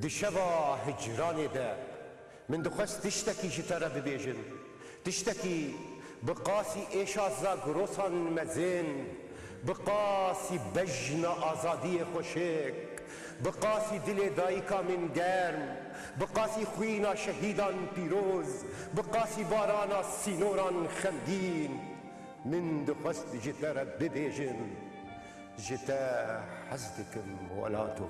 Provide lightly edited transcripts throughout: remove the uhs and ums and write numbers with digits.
دشبا هجرانی ده من دخست تشتكي جتارا ببيجن تشتكي بقاسي إيشا زاغروسان مزين بقاسي بجنا آزادي خوشك بقاسي دل دايكا من گرم بقاسي خوينا شهيدان بيروز بقاسي بارانا سينوران خمدين من دخست جتارا ببيجن جتا حزدكم ولاتو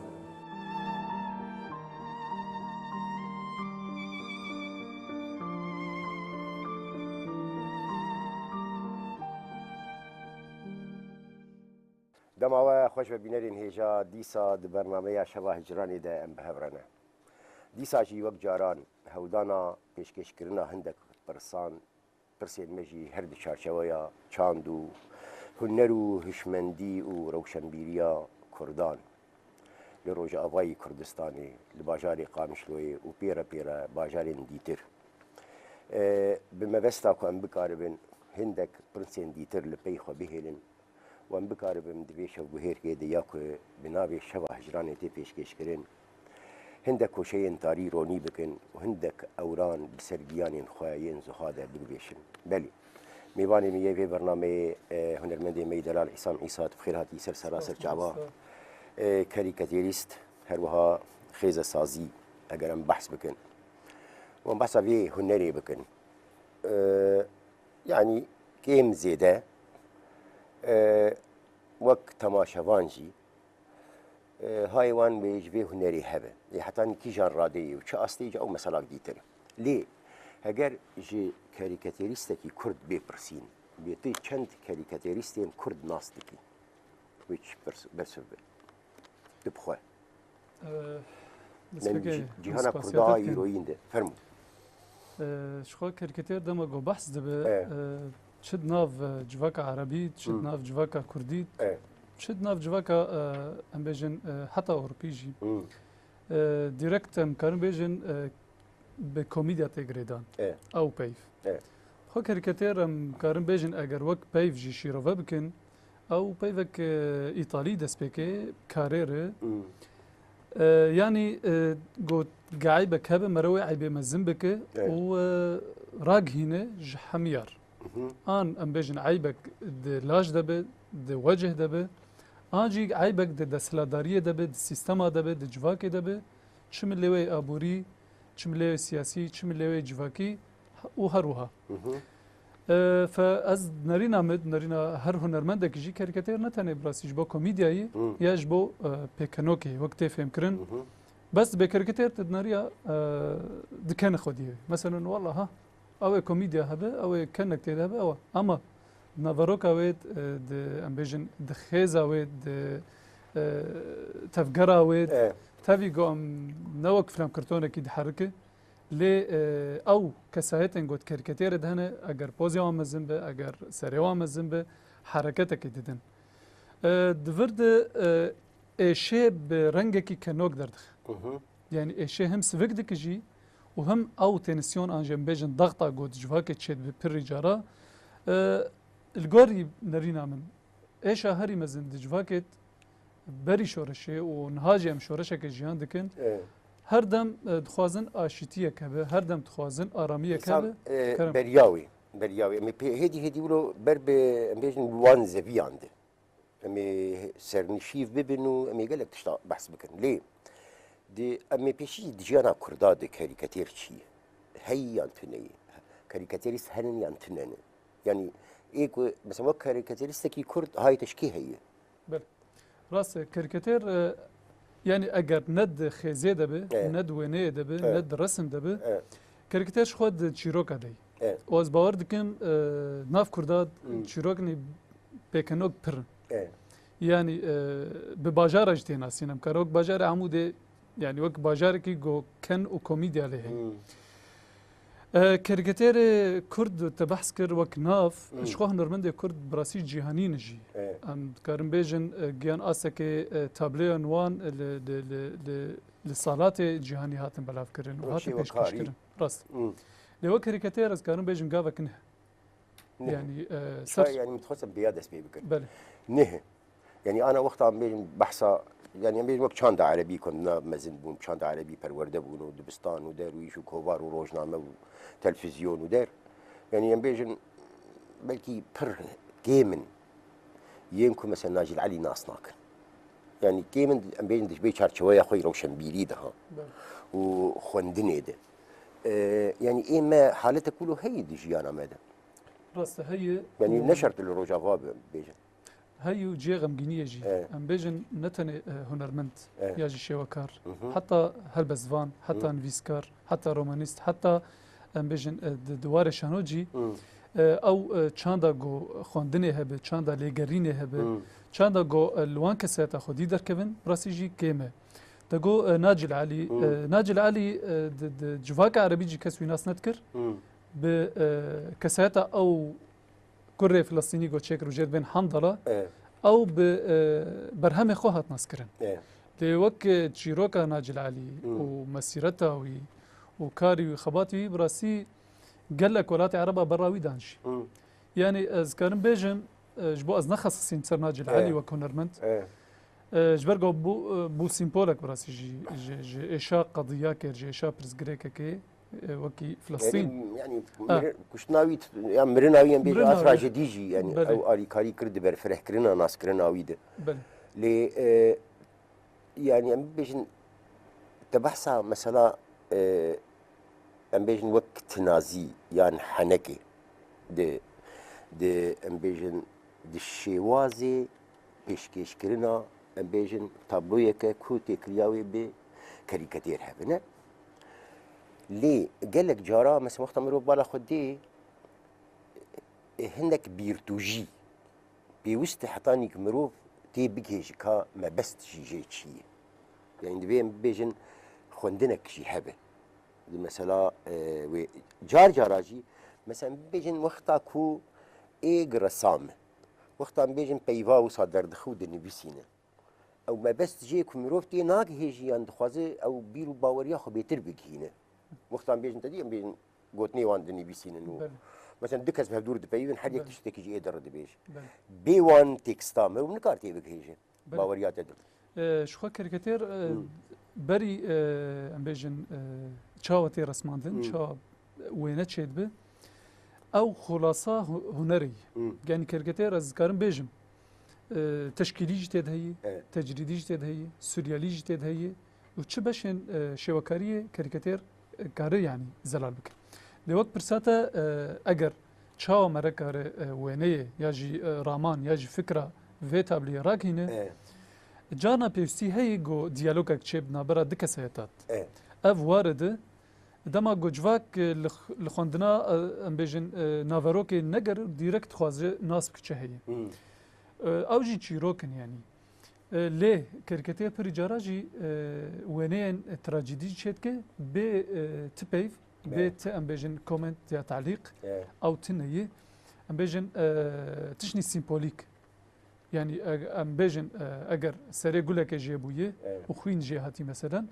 دماوه خوش ببینرین هیجا دیسا د برنامه شبا هجرانی ده ام بهورنه دیسا جی وقت جاران هودانا پیشکش کرنا هندک پرسین مجی هر دی چارچویا چاندو هنرو هشمندی و روشنبیریا کردان لروج آوای کردستانی لباجار قامشلوی و پیرا باجارین دیتر بمبستا کو ام بکاربن هندک پرسین دیتر لپی خو بهلن وان بکاربم دویش و بهیر که دیاکو بنابی شبا هجرانی تی پیشکش کرن هندک کوشین تاری رونی بکن و هندک اوران بسرگیان خواهین زخاده بگویشن بلی میوانی میه وی برنامه هنرمندی میدلال عصام عیسا بخیرهاتی سر سراسر جعبا کاریکاتیریست هر وها خیز سازی اگرم بحث بکن و بحث وی هنری بکن يعني كيم زيده وك تماشاوانجي هاي وان بيجبيه هنري هبه حتى كي جان رادي وش أصلي أو مثلا ديتر ليه هجر جي كاريكاتيريستكي كرد بيبرسين بيتي چند كاريكاتيريستين كرد ناستكي ويش برسوب ببخوا جهانا كردا يروين ده فرمو شخو كاريكاتير دما جو بحث دبه شد ناف جواكا عربي شد ناف جواكا كردي شد ناف جواكا ام بيجن حتى اوروبيجي ديريكت ام كان بيجن بكوميديا تيغريدان او بيف خو كاريكاتير ام كان بيجن اگر وك بيف جي شيروفا بكن او بيفك ايطالي دسبيكي كارير يعني جو قاعيبك هبه مروي عيبه مزنبك و راق هنا حميار ام بيجن عيبك لاج دبه د وجه دبه آجی عیبک د دستلداری دبه د سیستما دبه د جواکی دبه چم لیوی آبوری چم لیوی سیاسی چم لیوی جواکی و هروها فاز نرینا هر هنرمند که جی کاریکاتیر نتنه براسیج با کمدیایی یاش با پیکنوکی وقتی فهم کرن بس به کاریکاتیر تدناریا دکان خودیه مثلا والله ها او کمدیا هبه او کنک تیده هبه او اما نافاروكا ويد د امبيجن د خيزا ويد د تفجرا ويد تافي قام نوك فيلم كرتون اكيد حركه لي او كسايتن قد كاريكاتير دهنا اگر بوزي وام زنبه اگر سري وام زنبه حركتك ددن دفرد شيء برنجكي كنوك دردخ يعني شيء هم سفكدك جي وهم او تنسيون ان جنبيجن ضغطه قد جواكي تشد ببرجارا الجوري نرينا من ايش هاري مزن دجواكت بري شورشه ونهاجي ام شورشه كجيان دكن هردم دخوازن اشيتيه كبه هردم دخوازن اراميه كبه برياوي مي هدي ولو برب بيجن وان زفي عنده مي سرنشيف ببنو مي قالك تشتا بحث بكن ليه دي امي بيشي دجانا كردا دي كاريكاتير شي هي انتني كاريكاتيريست هنن انتنن يعني ايكو مثلا وك كاريكاتيريستكي كرد هاي تشكي هي بل راس كاريكاتير يعني اگر ند خيزه دبه ند وينه دبه ند رسم دبه كاريكاتير خود تشيروكا دي واز باور دكم ناف كرداد تشيروكني بيكنوك بر يعني بباجار اجتينا سينم كاروك باجار عمود يعني وك باجار كي جو كان وكوميديا له كاريكاتير كرد تبحث كر وكناف شخو هنرمند كرد براسي جهاني نجي ام كارم بيجن جيان اسكي تابلو عنوان للصالات جهاني هاتن بلاف كرن وهاتن بيش كرن راست لو كاريكاتير از كارم بيجن غافك نه يعني سر يعني متخصص بيادس بيبكر بله نه يعني انا وقت عم بيجن بحثا يعني بيجن وقت شاندا عربي كنا مزن بون شاندا عربي پرورده بون و دبستان و دار و يشو كوبار و روجنامه و تلفزيون و دار يعني بيجن بلكي بر جيمن يمكن مثلا ناجي العلي ناصناك يعني جيمن بيجن دش بي چارچويا خوي روشن بيري ده و خوندني ده يعني ايه ما حالتك كله هي دي جيانا ماذا راست هي يعني نشرت الروجافا بيجن هي جي غمگینیه جی ام بیجن نتنه هنرمند یا جی شوکار حتی هلبزوان حتی نویسکار حتی رومانیست حتی ام بیجن دوار شانوجی او چاندا گو خواندنه هبه چاندا لگرینه هبه چاندا گو لوان کساتا خودی درکوین راسی جی کیمه دگو ناجل علی ناجل علی جواک عربی جی کسوی ناس نتکر به کساتا او كره فلسطيني جو تشيك روجيت بين حنظله او برهم خو هات نسكرن دي وك تشيروكا ناجل علي ومسيرتها وكاري وخباتي براسي قال لك ولات عربه براوي دانش يعني اذكرن بيجن جبو از نخصصين سر ناجل علي وكونرمنت جبرجو بو سيمبولك براسي جي اشا قضيه كير جي اشا برزغريكا كي وكي فلسطين يعني كشناوي يعني مرناوي بيجي تراجيديجي يعني بلي. او اري كاري كرد بر فرح كرنا ناس كرناوي ده لي يعني ام بيجن تبحثا مثلا ام بيجن وقت نازي يعني حنكي de ام بيجن دشيوازي بيشكيش كرنا ام بيجن تابلويك كوتي كلياوي ب كاريكاتير هبنا ليه قال لك جارا مثلا وقت مرو بالا خدي هناك بيرتوجي بيوست حطاني مرو تي بيجي كا ما بس جي شي يعني دبي بيجن خندنك شي هبه مثلا جاراجي مثلا بيجن وقتا كو ايج رسام وقتا بيجن بيفا وصادر دخود نبيسينه او ما بس جيك مروفتي ناق هيجي عند خوازي او بيرو باوريا خو بيتر بكينه وقتا بيجن تدي بيجن قوتني واند نبيسينه مثلا دكس بهدور دبيون حد تشتكي جي ادر دبيش بي 1 تكستام ومن كارتي بك هيجي باوريا تدل شو كاريكاتير بري ام بيجن تشاوتي رسماندن تشا وينه تشيد به او خلاصه هنري يعني كاريكاتير از كارم بيجم تشكيلي جتد هي تجريدي جتد هي سوريالي جتد هي وتش باشن شوكاريه كاريكاتير كاري يعني زلال بك لوقت برساتا اگر تشاو مركار وينه ياجي رامان ياجي فكره فيتابلي راكينه جانا بيستي هي جو ديالوجك تشيب نابرا دكسيتات اف وارد دما گوجواک لخوندنا ام بیجن ناوروک نگر دایرکت خوازه ناسب کچه هی او جی چیروکن یعنی لی کرکته پر جاراجی ونین تراجیدی چید که به تپیف به ت ام بیجن کومنت یا تعلیق او تنهی ام بیجن تشنی سیمبولیک يعني ام بيجن اگر سري قولك جيبويه وخوين جهاتي مثلا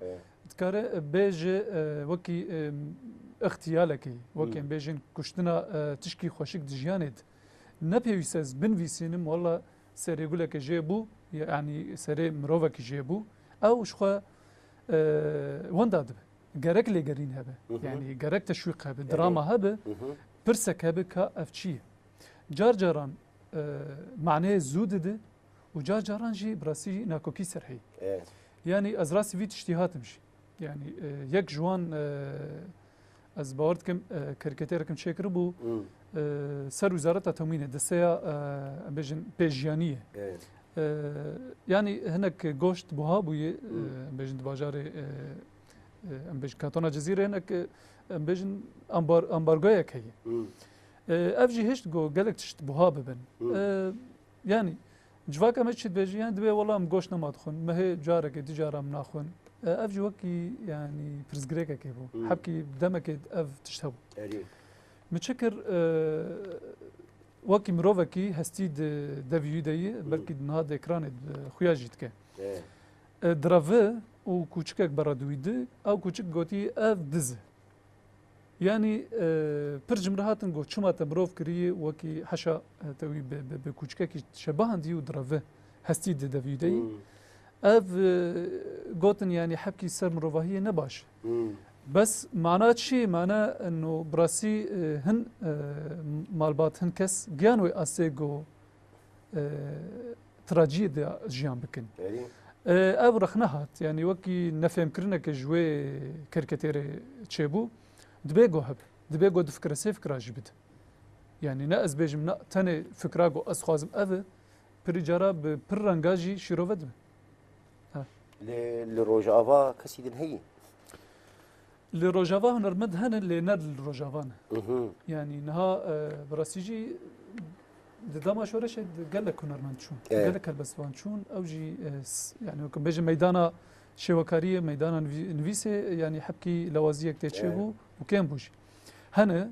تكار بيج وكي اختيالك وكي ام بيجن كشتنا تشكي خوشك دجياند نبيوسز بنفيسينم والله سري قولك جيبو يعني سري مروفك جيبو او شخوا ونداد جرك لي جرين هبه يعني جرك تشويق هبه دراما هبه برسك هبه كافتشي جارجران معناه زود ده وجا جاران جي براسي ناكوكي سرحي يعني از راسي فيت اجتهاتمشي يعني يك جوان از باوردكم كاريكاتيركم شكربو سر وزارة التموين دسيا بيجن بيجيانية يعني هناك جوشت بوهابوي بيجن باجاري بيجن كاتونا جزيرة هناك بيجن امبارغويك هي افجي هشت جو قالك تشت بوها ببن يعني جواك امت شت بيجي يعني دبي والله مقوش نما تخون ما هي جارك تجارة مناخون افجي وكي يعني برزقريكا كيبو حبكي دمك اف تشتهو متشكر وكي مروفكي هستي دافيو داي بلكي نهاد اكران خويا جيتك درافي و كوچكك برا دويد او كوچك غوتي اف دز يعني برج مرهاتن گو چما تمروف کری وکی حشا توی به کوچکه کی شباهن دیو درافه هستی د دویدی اف قوتن يعني حبكي سر مروفاهية نباش بس معناه شيء معناه انه براسي هن مالبات هن كس جانوي اسيجو تراجيديا جيان بكن اف رخنهات يعني وكي نفهم كرنا كجوي كاريكاتيري تشيبو دبيغو هب دبيغو دفكر سي فكرة جبد يعني ناس بيجم نا تاني فكراغو اسخازم اف بريجارا برانجاجي شيروفد لروجافا كسيدن هي لروجافا هنرمد هن اللي ناد الروجافان يعني نها براسيجي دما شورش قال لك هنرمد شون قال لك هالبسوان شون او جي يعني وكم بيجي ميدانا شوكاريه ميدانا نفيسي يعني حبكي لوازيك تشيبو وكان بوجي هنا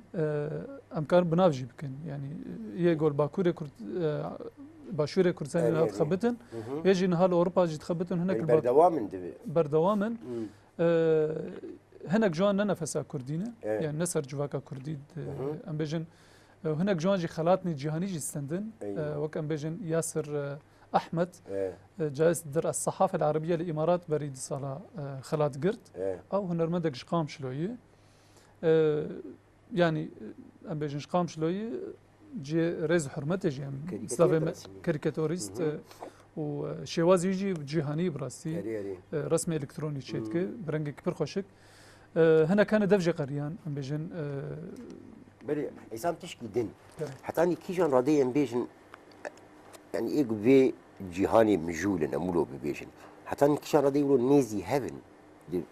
امكان بنافجي بكن يعني يقول باكوري باشوره كردستان هات خبتن يجي نهال اوروبا جي تخبتن هناك بردوامن بردوامن هناك جوان نفسها كردينه يعني نسر جواكا كردي ام بيجن هناك جوان جي خلاتني جهاني جي استندن وك ام بيجن ياسر احمد جالس در الصحافه العربيه للامارات بريد صلاة خلات قرد او هنرمدك جقام شلويه يعني ام بيجن جقام شلويه جي ريز حرمته جي سلافي كاريكاتوريست وشوازي يجي جهاني براسي رسم الكتروني تشيتك برنج كبر خوشك هنا كان دفجه قريان ام بيجن بري عصام تشكي دين حتى اني كيجان راضي ام بيجن يعني ايه في جهاني مجول نمولو ببيجن حتى اني كيجان راضي يقولوا نيزي هيفن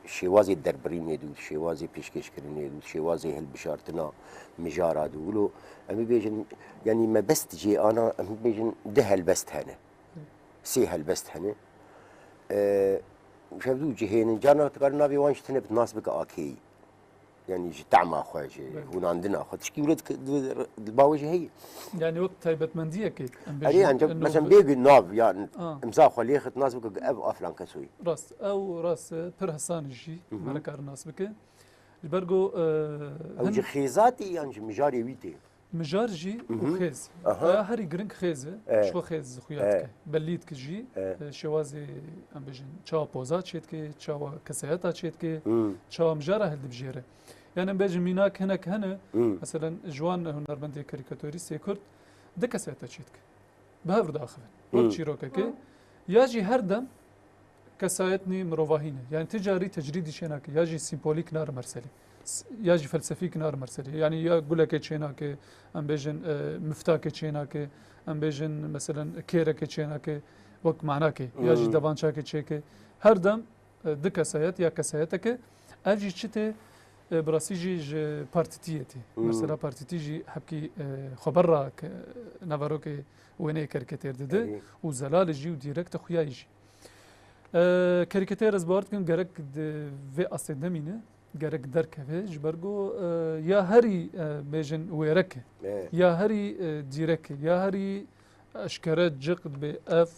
شوازي الدربريني دو شوازي بيشكش كريني دو شوازي هالبشارتنا مجارة دولو أمي بيجن يعني ما بس تجي أنا أمي بيجن ده هالبست هنا سي هالبست هنا شافدو جهين جانا تقارنا في وانش تنب تناسبك أكي يعني جي تعمى خواجي هون عندنا أخو تشكي ولد الباوجي هي يعني وقت تايبت مندية كيت أري يعني مثلا بيجي ناف يعني امزاخ خليه تناسبك أب أفلان كسوي راس أو راس بيرهسان جي مالك ناسبك البرجو أو جي خيزاتي يعني مجاري ويتي مجارجي وخيز هاري جرينك خيزه شو خيز خوياتك بليتك جي شوازي ام بيجن تشاو بوزات شيتك تشاو كسياتا شيتك تشاو مجاره هل بجيره يعني ام بيجن ميناك هناك هنا مثلا جوان هنرمندي كاريكاتوريست كرد دكسياتا شيتك بهاف داخل وقت شيروكك ياجي هردم كسايتني مروفاهينه يعني تجاري تجريدي شيناك ياجي سيمبوليك نار مرسلي ياجي فلسفيك نار مرسلي يعني يقول لك تشيناك ام بيجن مفتاك تشيناك ام بيجن مثلا كيرك تشيناك وك معناك ياجي دبانشاك تشيك هردم دكسايت يا كسايتك اجي تشتي براسيجي بارتيتيتي مثلا بارتيتيجي حبكي خبرك نافاروك ويني كاريكاتير دده وزلال جي وديريكت خويا يجي كاريكاتير زبارت كن جرك في اصل دمينه جرك درك فيج برجو يا هري بيجن ويرك يا هري ديرك يا هري اشكرت جقد باف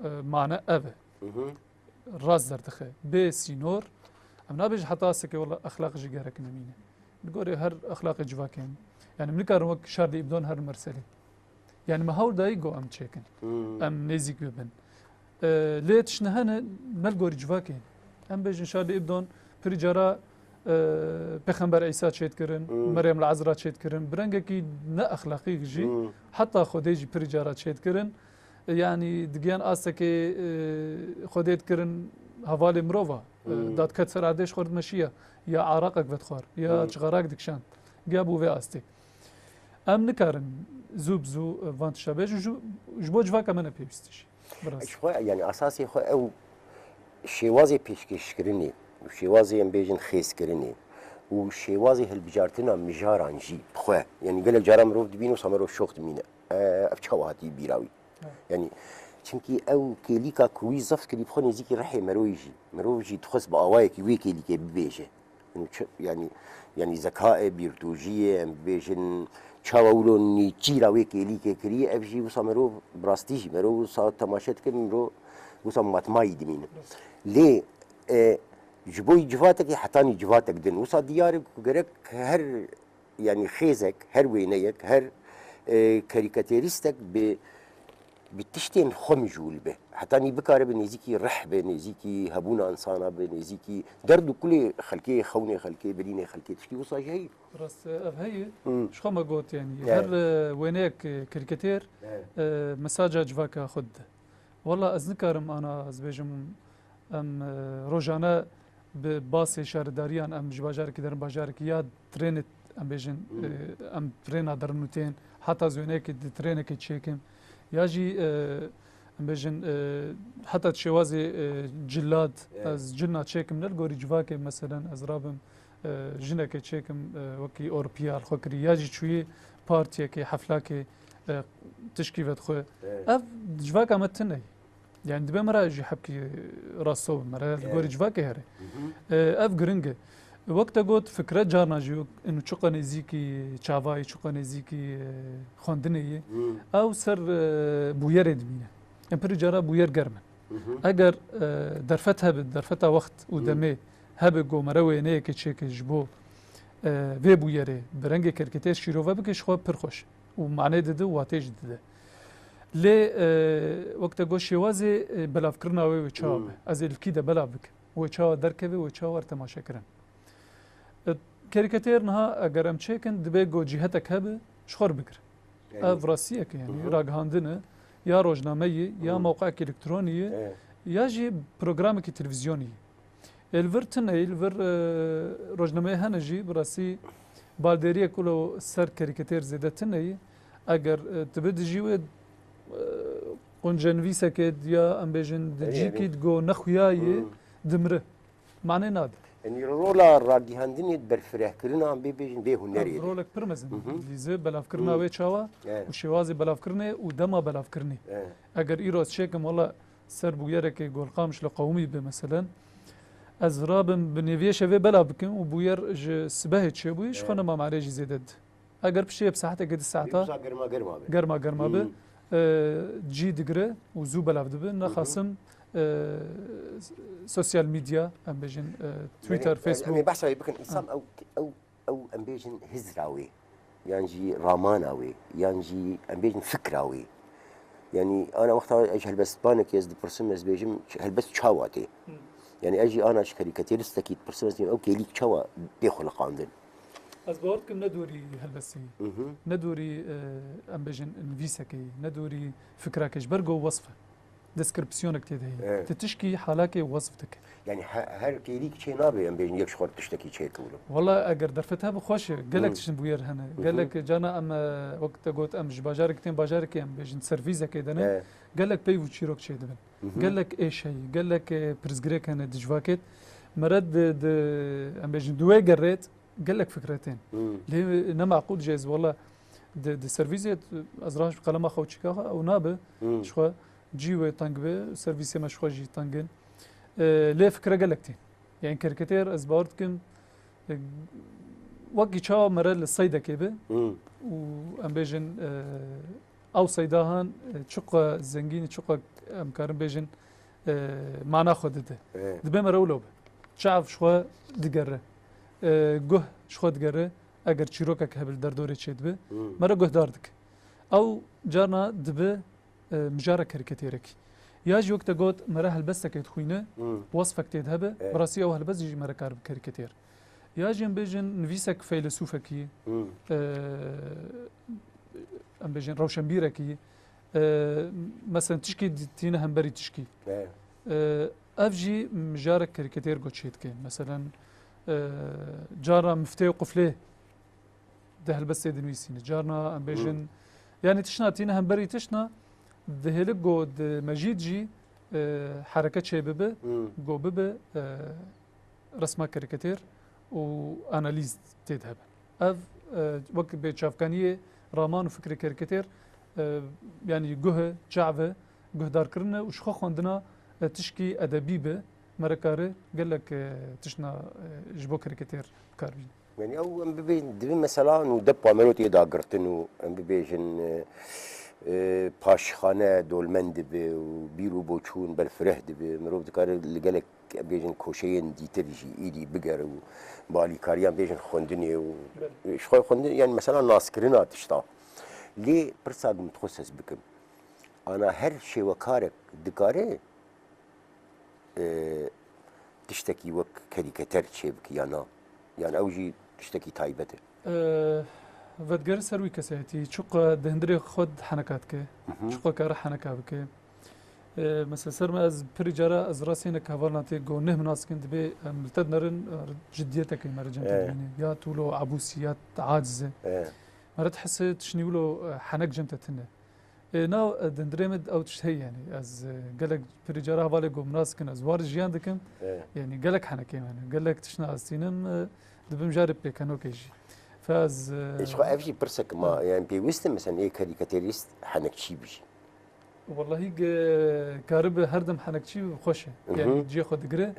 معنى اف راس دردخه بي سينور امنا بيج حتى سكي والله اخلاق جي جرك نمينه بقول هر اخلاق جواكين يعني منكر وك شارلي ابدون هر مرسلي يعني ما هول دايجو ام تشيكن ام نيزيك ببن ليتش نهنا ملقوري جواكين ام بيجن شارلي ابدون بريجارا پیغمبر عیسی چیت کردن مریم العذراء چیت کردن برنگه کی نه اخلاقی جی حتی خودی پریجارا چیت کردن يعني دقيان آسكي خوديت كرن هوالي مروفا داد كتسر عديش خورد مشيا يا عراقك بتخور يا تشغراك دكشان جابوا في آستي ام نكارن زوب زو فانت شابيج جبو جفا كمان بيبستش يعني اساسي خو او شوازي بيشكش كرني وشوازي ام بيجن خيس كرني وشوازي هالبجارتنا مجاران جي خو يعني قال جارا مروف دبينو سمرو شوخت مينا افشواتي بيراوي يعني چونكي او كيليكا كويزف كلي بخوني زيكي رحي مرويجي تخص باوايك ويكي اللي بيجي يعني ذكاء بيرتوجيه ام بيجن چاولو ني چيرا ويكي اللي كري افجي وسمرو براستيجي مرو صا تماشت كمرو وسم ماتماي دمين ليه جبوي جفاتك حتاني جفاتك دن وصا ديارك وقرك هر يعني خيزك هر وينيك هر كاريكاتيريستك ب بتشتين خم جول به حتى ني بكار بنيزيكي رح بنيزيكي هبونا انسانا بنيزيكي دردو كل خلكي خوني خلكي بريني خلكي تشتي وصاج هي راس اف هي مم. شخو ما قلت يعني Yeah. هر وينك كاريكاتير مساجا جواكا خد والله از نكارم انا از بيجم ام روجانا بباسي شارداريان ام جباجارك درن باجارك يا ترينت ام بيجن ام ترينا درنوتين حتى زوينك ترينك تشيكم ياجي ام بيجن حتى تشوازي جلاد از جنا تشيكم نلقوري جواكي مثلا از رابم جنك تشيكم وكي اوربيا الخكري ياجي شويه بارتي كي حفلاكي تشكيفت خو اف جواكا متني يعني دبي مرة يجي حبكي راسو مرة الجوري جواكي هري اف جرينجا وقت قلت فكرة جارنا جيو انه شقا نزيكي تشافاي شقا نزيكي خوندنية او سر بوير دمينه امبري جارا بوير جرمن اگر درفتها درفتها وقت ودمي هبه جو مروي نيك تشيك جبو في بويره برنگ كركتير شيروفا بكش خو پرخوش ومعنى دده واتيج دده لي وقت گو شوازي بلاف کرنا و چاو از الكيده بلاف بك و چاو دركبه و چاو تماشا کرن كاريكاتير نها اگر ام چيكن دبي جو جهتك هبه شخور بكر افراسيك يعني راغهاندنه يا روجنامه يا موقع الكتروني يا جي برنامج تلفزيوني الفرتن الفر روجنامه هنجي براسي بالديريه كله سر كاريكاتير زيدتني اگر تبدجي ود قنجنويسا كد يا ام بيجن دجيكيد جو نخوياي دمره معنى ناد يعني رولا راجي هندني برفرح كرنا عم بيجن به هنري رولك برمزن ليزه بلاف كرنا وي چاوا وشوازي بلاف كرنه ودما بلاف كرني اگر ايروس شيكم والله سر بويرك جول قامش لقومي بمثلا از رابم بنيفيش في بلا بكم وبوير سبهت شبوي شخنا ما معريج زيدد اگر بشي بساعته قد الساعه قرما به جي دغره وزو بلا دبن نخصم سوشيال ميديا ام بيجن تويتر فيسبوك يعني بحث بكن انسان او ام بيجن هزراوي يعني راماناوي يعني ام بيجن فكراوي يعني انا وقتها اجي هلبس بانك يزد برسمز بيجم هلبس تشاواتي يعني اجي انا كاريكاتيرست اكيد برسمز اوكي ليك تشاوا بيخل قاندن از بوركم ندوري هلبسي ندوري ام بيجن انفيسكي ندوري فكراكش برجو وصفه ديسكريبسيونك تدهي تتشكي حالك وصفتك يعني هر كيليك شيء نابي ام بيجن يك شخور تشتكي شيء كولو والله اگر درفتها بخوش قالك تشن بوير هنا قالك جانا ام وقت قلت ام باجارك تين باجارك ام بيجن سيرفيزك دنا قالك بي وتشيروك شيء دبن قالك اي شيء قالك برزغريك هنا دجواكت مرد ام بيجن دوي قريت قالك فكرتين ليه انا معقول جايز والله د سيرفيزيت ازراج قلم خوتشكا او نابه شو جيوي طنقبه سيرفيسي مشخو جي طنقن ليه فكره قالكتين يعني كاريكاتير از باورتكم وقي تشاو مره للصيده كيبه وام بيجن او صيداهان تشق زنجين تشق امكارن بيجن معنا خدته دبه مره ولوب شعب شخو دقره گه شخود گره اگر چیروکک هبل در دوره چید به مرا گه داردک او جارنا دبه مجاره کاریکاتیرک یاج وقت گوت مرا هلبسته که تخوینه وصفك تید هبه براسي او هلبس يجي مرا كار كاريكاتير ياج ام بيجن نفيسك فيلسوفكي ام بيجن روشنبيركي مثلا تشكي تينا همبري تشكي افجي مجاره كاريكاتير گوت شيت كي مثلا جارنا مفتي وقفله ده هلبس دنويسين جارنا ام بيجن يعني تشنا تينا همبري تشنا دهلك جو مجيد جي حركات شبابه جو ببه رسمه كاريكاتير واناليز تذهب اف وقت بتشافكانيه رامان وفكر كاريكاتير يعني جه شعبه جه دار كرنا وشخو خوندنا تشكي ادبي به مركاره قال لك تشنا جبو كاريكاتير كاربي يعني او ام بي مثلا ودب عملوتي داغرتنو ام بيجن پاشخانه دولمند به و بیرو بوچون بالفره به مرو دکار لگلک بیجن کوشین دیتر جی ایدی بگر و بالی کاریان بیجن خوندنی و شخوی خوندنی يعني مثلا ناسکرین آتشتا لی پرساد متخصص بکم انا هر شيء وكارك دكاري تشتكي وك كاريكاتير شيبك يعني اوجي تشتكي تايبته ودگر سروی کسایتی چوق دهندری خود حنکات که چوق کار حنکا بکه مثلا سر ما از پریجارا از راسین کهوالناتی گو نه مناسکند به ملتد نرن جدیت کی مرجم تدینی یا طولو عبوسیات عاجزه مرات حس تشنيولو حنك جمتتنه نا دندريمد او تشتهي يعني از قالك بريجارا بالي قوم ناس كن از وارج جيان دكم يعني قالك حنك يعني قالك تشنا استينم دبم جارب بكانو كيجي فاز ايش خو افجي برسك ما يعني بيوست مثلا ايه كاريكاتيريست حنك شي بيجي والله كارب هردم حنك شي خوشه يعني جي خود قري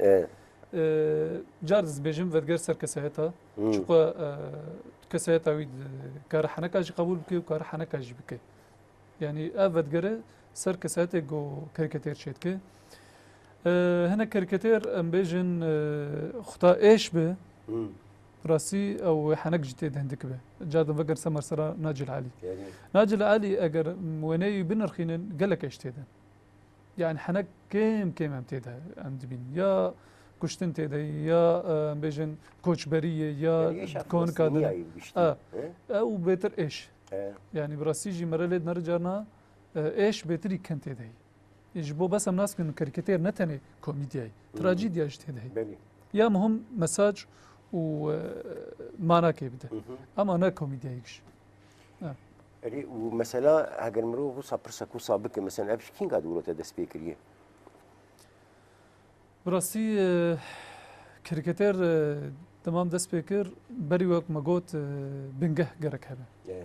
جارز بيجم ودقر سر كسايتا شقا كسايتا ويد كار حنكاج قبول بكي وكار حنكاج بكي يعني افد قري سر كسايتا جو كاريكاتير شيت كي هنا كاريكاتير ام بيجن خطا ايش به راسي او حنك جتيد عندك به جاد فقر سمر سرا ناجل علي يعني ناجل علي اجر ويني بنرخين قالك ايش تيدا يعني حنك كيم ام تيدا عند بين يا كشتن تيدا يا بيجن كوتش بريه يا كون كادر او بيتر ايش يعني براسيجي مرلد نرجعنا ايش بيتري كنت تيدا يجبو بس الناس كانوا كاريكاتير نتني كوميدياي تراجيديا اجتهدي يا مهم مساج ومانا كيبده اما انا كوميديايش ومثلا هاجر مرو بو صبرسكو سابق مثلا ابش كين قاعد ولو تد سبيكريه براسي كاريكاتير تمام ده سبيكر بري وقت ما قلت بنجه جرك هذا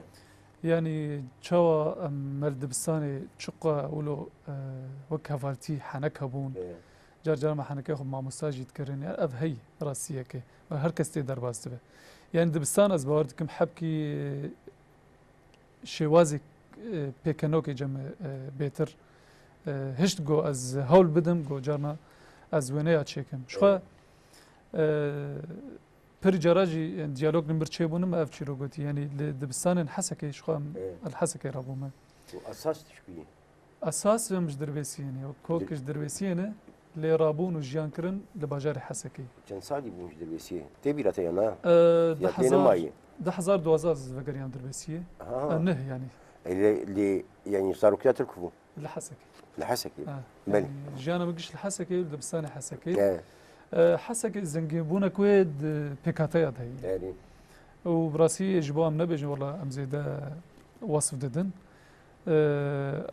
يعني تشوا مرد بساني شقة ولو وك هفالتي حنك هبون جار ما حنك ياخذ مع مساجد كرني أب هي راسية كي هركز تقدر باستبه يعني دبستان از باوردكم حبكي شوازك بيكانوكي جم بيتر هشت جو از هول بدم جو جارنا از وينيا تشيكم شو پر جراجي ديالوج نمبر تشيبونم اف تشيرو قلت يعني دبستان حسكي شو الحسكي رابوما واساس تشبيه اساس مش دربيسي يعني كوكش دربيسي انا اللي رابون وجيان كرن لباجار حسكي كان صادي بوش دربيسي تبي لا تيانا ده حزار دوازاز فقريان دربيسيه نه يعني اللي يعني صاروا كده تركبوا لحسكي يعني جانا بقش لحسكي دبستان حسكي حسكي زنجيبونا كويد بيكاتيات هي يعني وبراسي جبوا ام نبج والله ام زيدا وصف ددن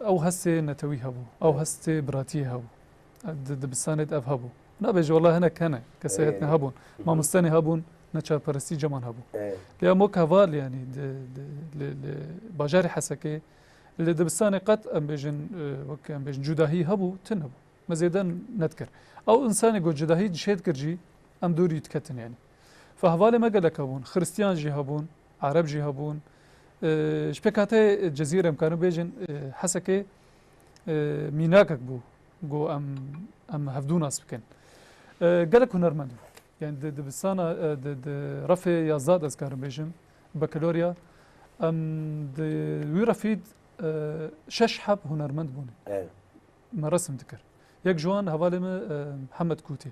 او هسه نتوي هبو او هسه براتي هبو دبستانت اف هبو نبج والله هنا كان كسيتنا هبون ما مستني هبون نتشا برستي جمان هبو يا مو كفال يعني باجاري حسكي اللي دبستاني قد ام بيجن وك ام بيجن جداهي هبو تنهبو مزيدا نذكر او انسان يقول جداهي شيت كرجي ام دوري يتكتن يعني فهوالي ما قالك هبون خريستيان جي هبون عرب جي هبون شبكاتي جزيره امكانو بيجن حسكي ميناكك بو جو ام هفدو ناس بكن قالك هنرمند يعني دبستانا رفي يازاد از كارم بيجن بكالوريا ام وي رفيد شش حب هنرمند بوني ما رسم ذكر يك جوان هوالي محمد كوتي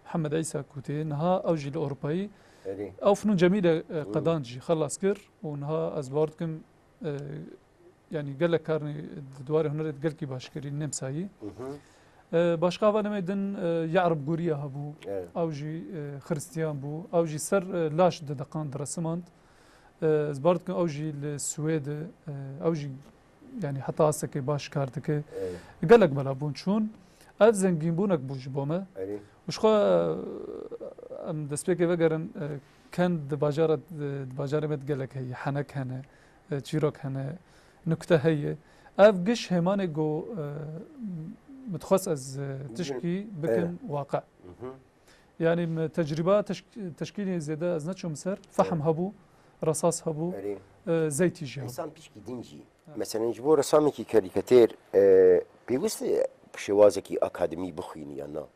محمد عيسى كوتي نها اوجي الاوروبي او فنون جميله قدانجي خلص كر ونها ازباردكم يعني قال لك كارني دواري هنر قال كي باشكري نمساي باشقا وانا ميدن يعرب غوريا هبو اوجي خريستيان بو اوجي سر لاش دقان درسماند ازباردكم اوجي السويد اوجي يعني حتى اسكي باش كاردك قال لك بلا بون شون اف زنجين بونك بوج بوما وشخو ام دسبيكي وگرن كان دباجارة مت قال لك هي حنك هنا تشيروك هنا نكته هي اف قش هيماني جو متخصص از تشكي بكن واقع يعني تجربة تشكيلي زيادة از نتشو مسر فحم هبو رصاص هبو زيتي جي انسان بيشكي دينجي مثلا جبو رسامي كي كاريكاتير بيوست بشوازكي اكاديمي بخيني انا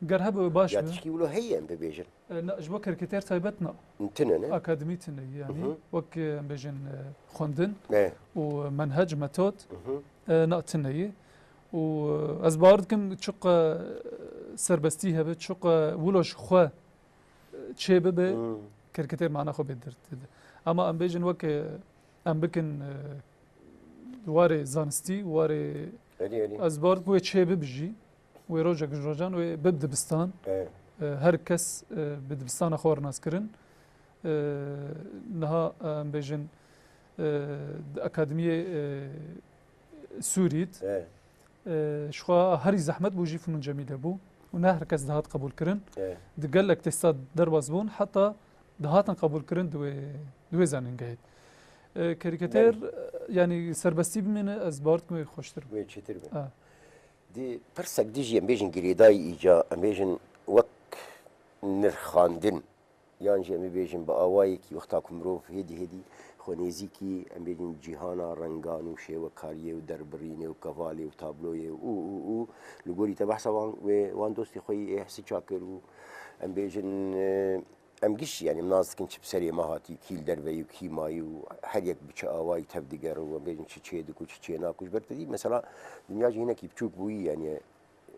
گر هبه باش یا به تشکی ولو هی ام ببیجن نا جبو کرکتر تایبت نا انتنه نه اکادمی تنه یعنی وک ام بجن خوندن نه و منهج متود نا تنه و از باردکم چوق سربستی هبه چوق ولوش خو چه به کرکتر معنا خو بدرت اما ام بجن وک ام بکن دواره زانستی واره از بارد بوی چه ببجی و روجا گجروجان و بدبستان هر کس بدبستان خور ناس کرن نها بيجن اكاديميه سوريت شخوا هري زحمت بوجي فنون جميله بو ونه هر کس دهات قبول کرن دقل لك تستاد درباز بون حتى دهاتن قبول کرن دوی زانن گهید كاريكاتير يعني سربستي بمن از بارد كمي خوشتر وي تشتر دي برسك ديجي ام بيجن جريداي ايجا ام بيجن وك نرخاندن يعني ام بيجن باوايكي وقتاكم روف هدي خونيزيكي ام بيجن جيهانا رنگان وشي وكاريه ودربرينه وكفالي وتابلويه او لغوري تبحث وان دوستي خوي احسي شاكر ام بيجن ام قش يعني مناز كنت بسري مهاتي كيل دربي وكي ماي وحر يك بچ اواي تبديگر وبين شي دكو شي ناكوش برتدي مثلا دنيا هنا كي بچوك بوي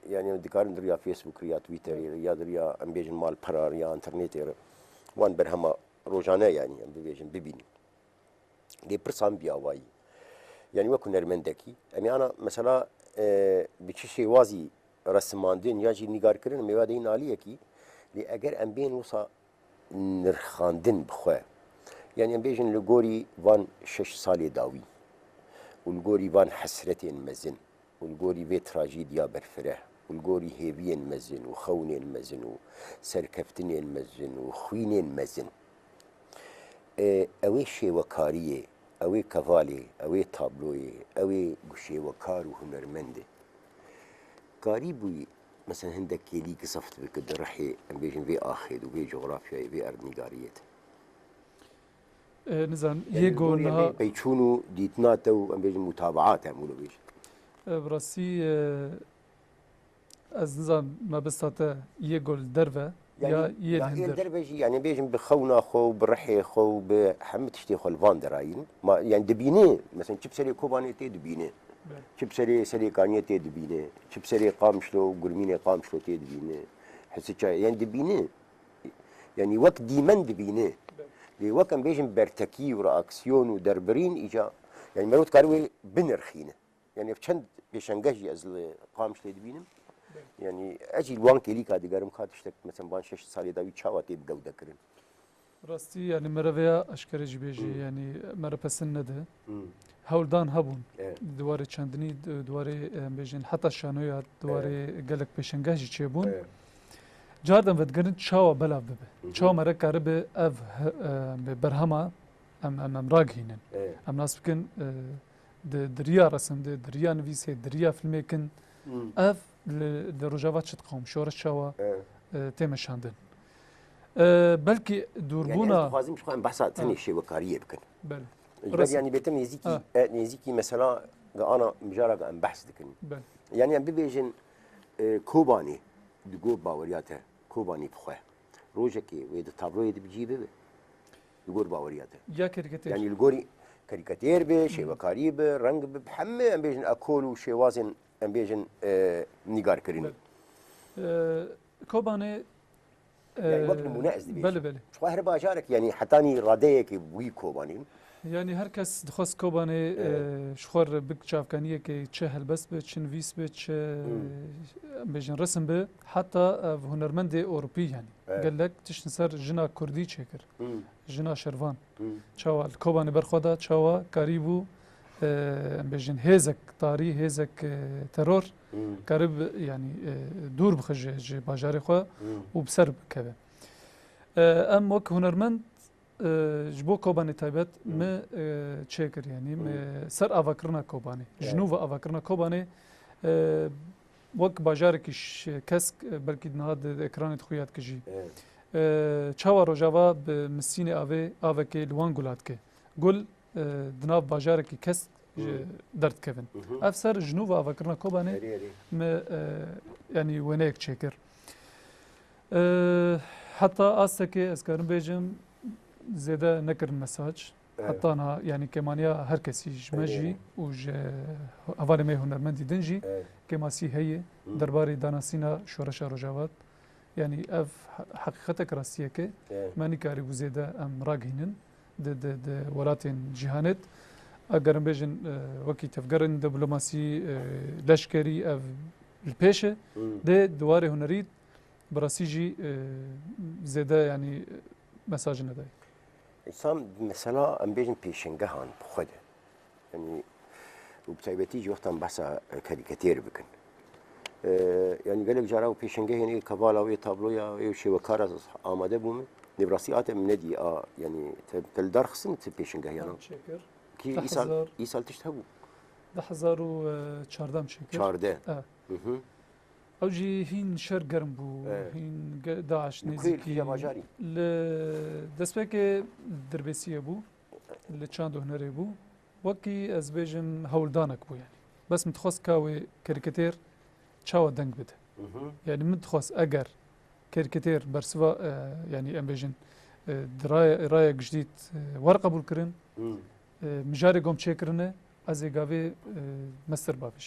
يعني دكارن دريا فيسبوك ريا تويتر يا دريا ام بيجن مال برار يا انترنت وان برهما روجانه يعني ام بيجن ببيني دي برسام بي اواي يعني وكو نرمندكي امي انا مثلا بچ شي وازي رسماندين يا جي نيگار كرن ميوادين عليه كي لي اگر ام بين وصا نرخاندن بخواه يعني ام بيجن لغوري وان 6 سالي داوي والغوري وان حسرتين مزن والغوري في تراجيديا برفره والغوري هيبين مزن وخونين مزن وسركفتنين مزن وخوينين مزن اوي شي وكاريه اوي كفالي اوي تابلوي اوي شي وكار وهنرمنده قريبوي مثلا هندك كيلي قصفت بكد رحي ام بيجن في اخذ وفي جغرافيا في ارض نيجاريات نزان يقولنا بيشونوا ديتناتو ام بيجن متابعات يعملوا بيش براسي از نزان ما بساته يقول درفه يا يلهندر دربجي يعني بيجن بخونا خو برحي خو بحمد تشتي خو الفاندراين ما يعني دبينه مثلا تشبسري كوباني تي دبينه چبسري سري كانيه تي دبينه چبسري قامشلو غرمينه قامشلو تي دبينه حسيتشا يعني دبينه يعني وقت ديمن دبينه لي وقت بيجن برتكي ورأكسيون ودربرين اجا يعني مروت كاروي بنرخينه يعني بچند بيشنگجي از قامشلو دبينه يعني اجي الوان كلي كادغرم خاطشتك مثلا بان 6 سالي داوي تشاواتي بگودا كرن راستي يعني مرويا اشكرج بيجي يعني مرا پسند نده هولدان هبون دواره چندنی دواره بیشتر حتی شانویات دواره گلک پیشنگاهی چه بون جاردن ودگرن چاوا بلاف ببه چاوا مرا کاره به اف برهما ام راگهینن ام ناس بکن دریا رسم دریا نویسه دریا فیلم کن اف لروجاوات شد قوم شورش چاوا تمشاندن بلکه دوربونا يعني لازم شو ام بحثات ثاني شيء وكاريه بكن بله بس يعني بيتم نزيكي مثلا انا مجرد ام بحث دكن يعني ام بيجن كوباني دغو باورياته كوباني بخوه روجكي ويد تابلو يد بجيبه دغور باورياته يا كاريكاتير يعني الغوري كاريكاتير به شيء وكاريه به رنگ بحمه ام بيجن اكولو شيء وازن ام بيجن نيجار كريني كوباني يعني وقت مناقز دي بله شو هربا جارك يعني حتاني راديك وي كوباني يعني هر کس دخواست کوبانه شخور بک چافکانیه که چه هلبس به چه نویس به چه بیشتر رسم به حتی هنرمند اروپی یعنی گلک تشنسر جنا کردی چکر جنا شروان چاوا کوبانه برخودا چاوا قریبو بیشتر هزک تاریخ هزک ترور قریب یعنی دور بخش باجار خو و بسر بکه ام وک هنرمند جبو کوبانی تایبت ما چکر یعنی سر آوکرنا کوبانی جنوب آوکرنا کوبانی وک باجار کش کسک بلکی نهاد اکرانت خویات کجی چهار روزا به مسین آوه که لوان گلات که گل دناب باجار کی کس درد کردن افسر جنوب آوکرنا کوبانی ما یعنی ونیک چکر حتى أستك أذكرن بيجم زيادة نكر مساج حتى أنا يعني كمانيا هر كسي جمجي وج أفعل ما هنرمندي دنجي كماسي هي درباري داناسينا شورشا رجاوات يعني أف حقيقتك راسية ماني كاري وزيادة أم راجهنن د ولاتين جهانت أقرن بيجن وكي تفقرن دبلوماسي لشكري أف البيشة ده دواري هنريد براسيجي زيادة يعني مساجنا داي إنسان مثلا أم بيجن بيشنجهان بخده يعني وبتعبتيجي وقتا بحثا كاريكاتير بكن يعني قالك جراو بيشنجه يعني كفالا وي تابلو يا شي وكارا آماده بومي نبراسيات من ندي يعني تلدار خصن بيشنجه يعني شكر كي إيسال تشتهبو 2014 شكر 14 او جي هين شر گرم بو هین داعش نزیکی دەستپێکێ دەربێسیە بوو لە چاند و هونەرێ بوو وەکی ئەس بێژم هەوڵدانێک بوو یعنی بەس من دخواست کاوێ کاریکاتێر چاوە دەنگ بدە یعنی من دخواست ئەگەر کاریکاتێر بەرسوا یعنی ئەم بێژن ڕایە گشتیت وەرقبولکردن مژارێ گۆم چێکردنە ئەز ێگاوێ مەستەر باپیش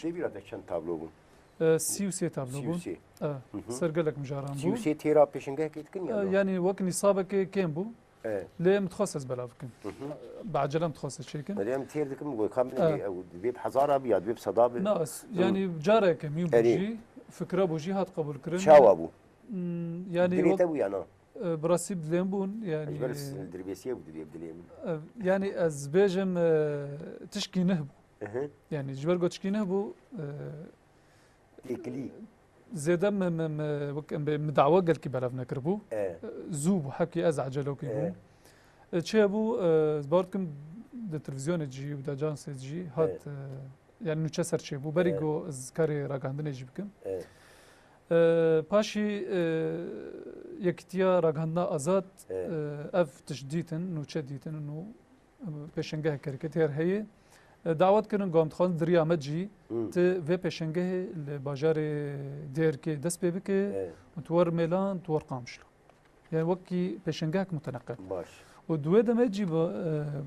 چەند تابلۆ بوون 33 تابلو بون سرقلك مجاران بو 33 تيرا بيشنجه كيتكن يعني وقت نصابك كم بو ليه متخصص بلافكن بعجله متخصص شيكن اليوم تير دكم وكامل بيب حزاره ابيض بيب صداب ناس يعني جارك ميو بوجي فكره بوجي هات قبول كرن شاو ابو يعني دريت ابو انا براسي بدلين بون يعني بس الدربيسيه بدي بدلين يعني از بيجم تشكي نهبو يعني جبرغو تشكي نهبو إكلي زيادة مدعوة قال كي بعرف نكربو زوب حكي أزعج لو كي بو شيء أبو زباركم التلفزيون تجي ودا جانس تجي هات يعني نشسر شيء بو بريجو ذكري راجعندنا يجي بكم باشي يكتيا راجعندنا أزاد أف تجديدن نوشديدن إنه بيشنجه كاريكاتير هي دعوت کردن گام خان دریا مجی ت و پیشنگه لباجار دیر که دست به که تور میلان تور قامشلو يعني وكي پیشنگه متنقل باش ودوه دم مجي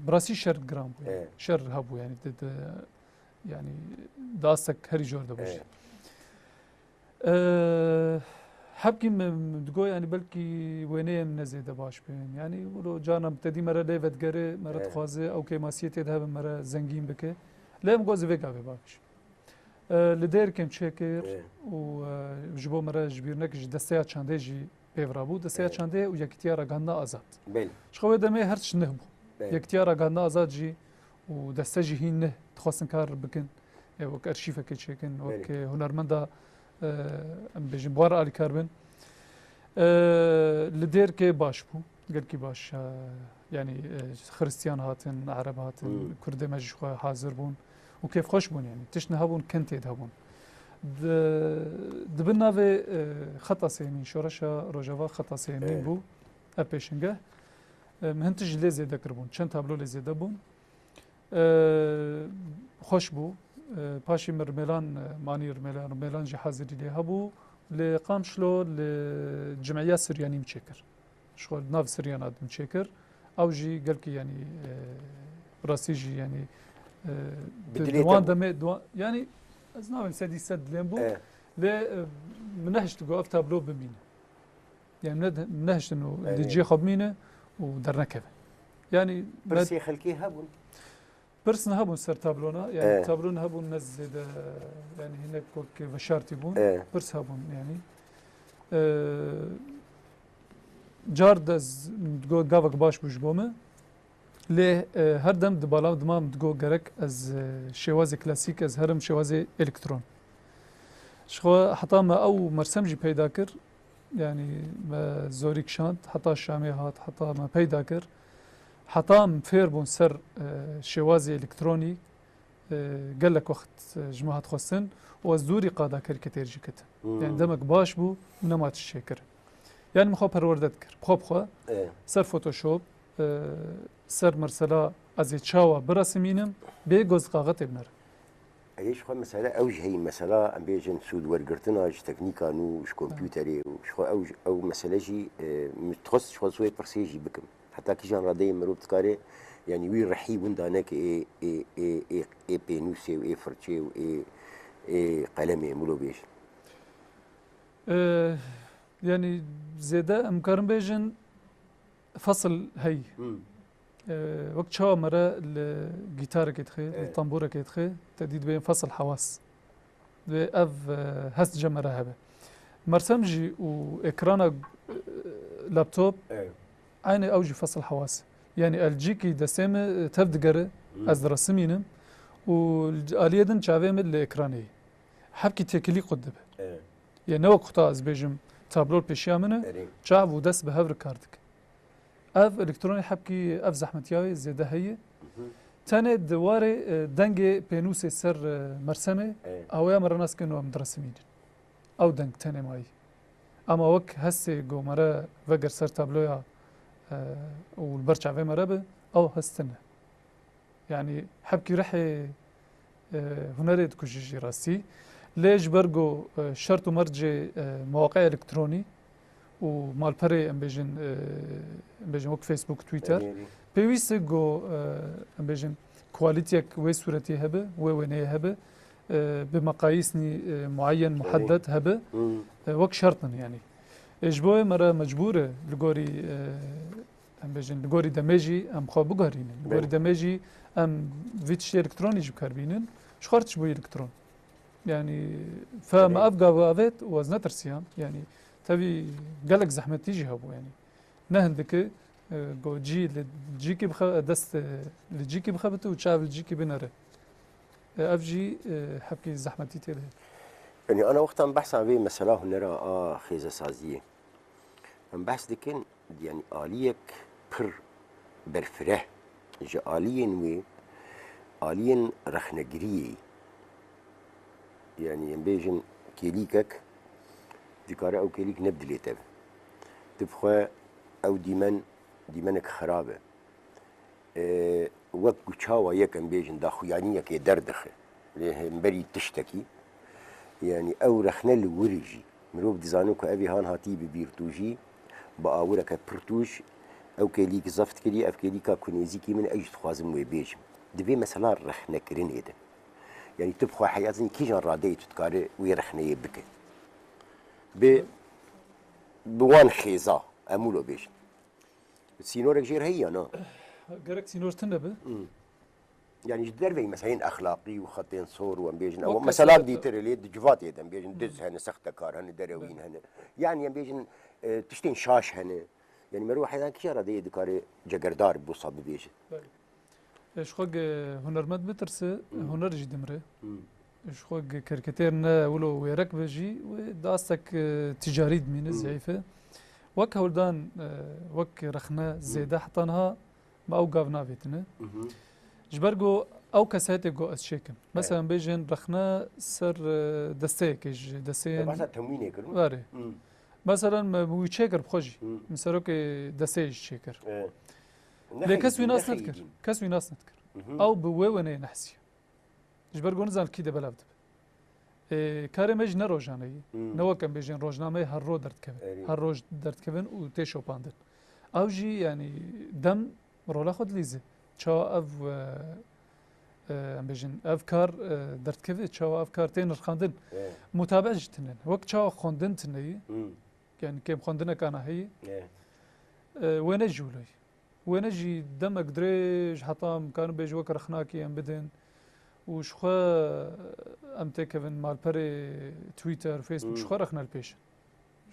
براسي شر جرام شر هبو يعني يعني داستك هري جور ده باش حبكي مدقو يعني بلكي وينيه من زيادة باش بين يعني ولو جانا بتدي مرة ليفت جري مرة تخازي أو كماسية تذهب مرة زنجين بك لا مجوز فيك أبي باش لدير كم شكر وجبو مرة جبيرنك دستيات شاندي جي بيفرابو دستيات شاندي ويكتيار رجعنا أزاد شخوي دمي هرش نهبو يكتيار رجعنا أزاد جي ودستجي هين تخاصن كار بكن وك أرشيفة كتشكن وك هنرمندا بيجن بوار على كاربن لدير كي باش بو قال كي باش يعني خريستيان هاتن عرب هاتن كرد مجش حاضر بون وكيف خوش بون يعني تشنا هبون كنت هبون دبنا في خطا سيمين شورشا روجافا خطا سيمين بو ابيشنجه مهنتج لي زيد كربون چند تابلو لي زيد بون خوش بو باشي مرملان ماني رملان جي حاضر لي هبو لقام شلو للجمعيات السرياني مشكر شغل ناف سريان اد مشكر او جي قالكي يعني براسيجي يعني دوان دوان يعني ازناو سدي سد ليمبو ل منهش تقو اف تابلو بمينه يعني منهش انه اللي تجي خبمينه ودرنا كذا يعني برسي خلكي هبون برسنا هبون سر تابلونا يعني تابلون هبون نزد يعني هناك وك بشارتي بون برس هبون يعني جاردز تقول قافك باش بوجبومه له هردم دبالا دمام تقول جرك از شوازي كلاسيك از هرم شوازي الكترون شخو حتى ما او مرسمجي پیدا کر يعني ما زوريك شانت حتى الشامي هات حتى ما پیدا کر حتى مفير بون سر شوازي الكتروني قال لك وقت جماعة خصن وزوري قادا كر كتير جكت يعني دمك باش بو نمات الشكر يعني مخو پروردت كر بخو سر فوتوشوب سر مرسلا از چاوا برسمینم به گوز قاغت ابنر ايش خو مثلا اوج هي مثلا ام بيجن سود ورقرتنا تكنيكا نو وش كمبيوتري وش خو اوج او مثلا جي متخصص شو سوي برسيجي بكم حتى كي جان رادي مرو بتكاري يعني وي رحيب وندانك اي بينوسي واي فرتشي واي قلمي مولو بيش يعني زيادة أمكارن بيجن فصل هي وقت شو مرة الجيتار كيتخي الطنبورة كيتخي تديد بين فصل حواس أف هست جمرة هبه مرسمجي وإكرانا لابتوب عيني أوجي فصل حواس يعني الجيكي دسامة تفدقر از رسمينم والآلية دن شعبهم الإكراني حبكي تكلي قدبه يعني نوع قطع از بيجم تابلو البيشيا منه شعب ودس بهفر كاردك اف الكتروني حبكي اف زحمتياوي زياده هي تاني دواري دنجي بينوسي سر مرسمه او يا مرناس كانوا مدرسمين او دنج تاني ماي اما وك هسي جو مرا فقر سر تابلويا والبرشع في مرابه او هستنه يعني حبكي رحي هنري تكوشيشي راسي ليش برجو شرط مرجع مواقع الكتروني ومال بري ام بيجن وك فيسبوك تويتر بيويس جو ام بيجن كواليتيك وي صورتي هبه وي هبه بمقاييسني معين محدد هبه وك شرطا يعني اجبوي مره مجبوره لغوري ام بيجن لغوري دمجي ام خو بغارين لغوري دمجي ام فيتش الكتروني جبكاربينن شخرتش بو الكترون يعني فما افقا وافيت وزن ترسيان يعني تبي قالك زحمه تيجي هبو يعني نهندك جو جي لجيكي بخ دست لجيكي بخبته وتشاف لجيكي بنره افجي حبكي زحمه تيتي يعني انا وقت عم بحث عن مثلا هنرا خيزه سازيه عم بحث دكن يعني آليك بر برفره جا آليين وي آليين رخنجري يعني ينبيجن كيليكك ديكارة أو كيليك نبدلي تب تبخوا أو ديمنك خرابة وقت شاوا يك ينبيجن داخو يعني يك يدردخ ليه مبري تشتكي يعني أو رخنا الورجي مروب ديزانوك أبي هان هاتي ببيرتوجي بقاورك برتوش أو كيليك زفت كلي أف كيليكا كونيزيكي من أجد خوازم ويبيجم دبي مثلا رخنا كرين إيدا يعني تبخوا حياتني كي جان رادي تتكاري ويرخني بك بوان خيزا امولو بيش سينورك جير هي انا قرك سينور تنبه يعني جدر في مثلا اخلاقي وخطين صور وام بيجن او مثلا ديتر اللي دجفات يدم بيجن دز هنا سخت كار هنا دروين هنا يعني ام بيجن تشتين شاش هنا يعني مروح هذا كي رادي دكاري جگردار بوصاب بيجن ايش خوق هنرمند بترس هنر جي دمره ايش خوق كاريكاتيرنا ولو ويرك بجي وداستك تجاري من زعيفه وك هولدان وك رخنا زياده حطناها ما اوقاف نافيتنا جبرجو او كاساتي جو اسشيكم مثلا بيجن رخنا سر دستيك دستين مثلا تموين يكرم واري مثلا مو تشيكر بخوجي مسروك دستيج تشيكر ليه كسوي ناس نذكر كسوي ناس نذكر او بويونه نحسي جبرجو نزال كيده بلابد كاري مج نروجاني نو كان بيجن روجنامه هر رو درد كبن هر روج درد كبن و تيشو باندن او جي يعني دم رولا خود ليزه تشا اف ام بيجن افكار درد كبن تشا افكار تين خاندن متابعه جتنن وقت تشا خوندن تني يعني كيم خوندنا كان هي وين جولي وين جي دمك دريج حطام كانوا بيجوا كرخناكي ام بدن وشخوا ام تكفن مال بري تويتر فيسبوك شخوا رخنا البيشن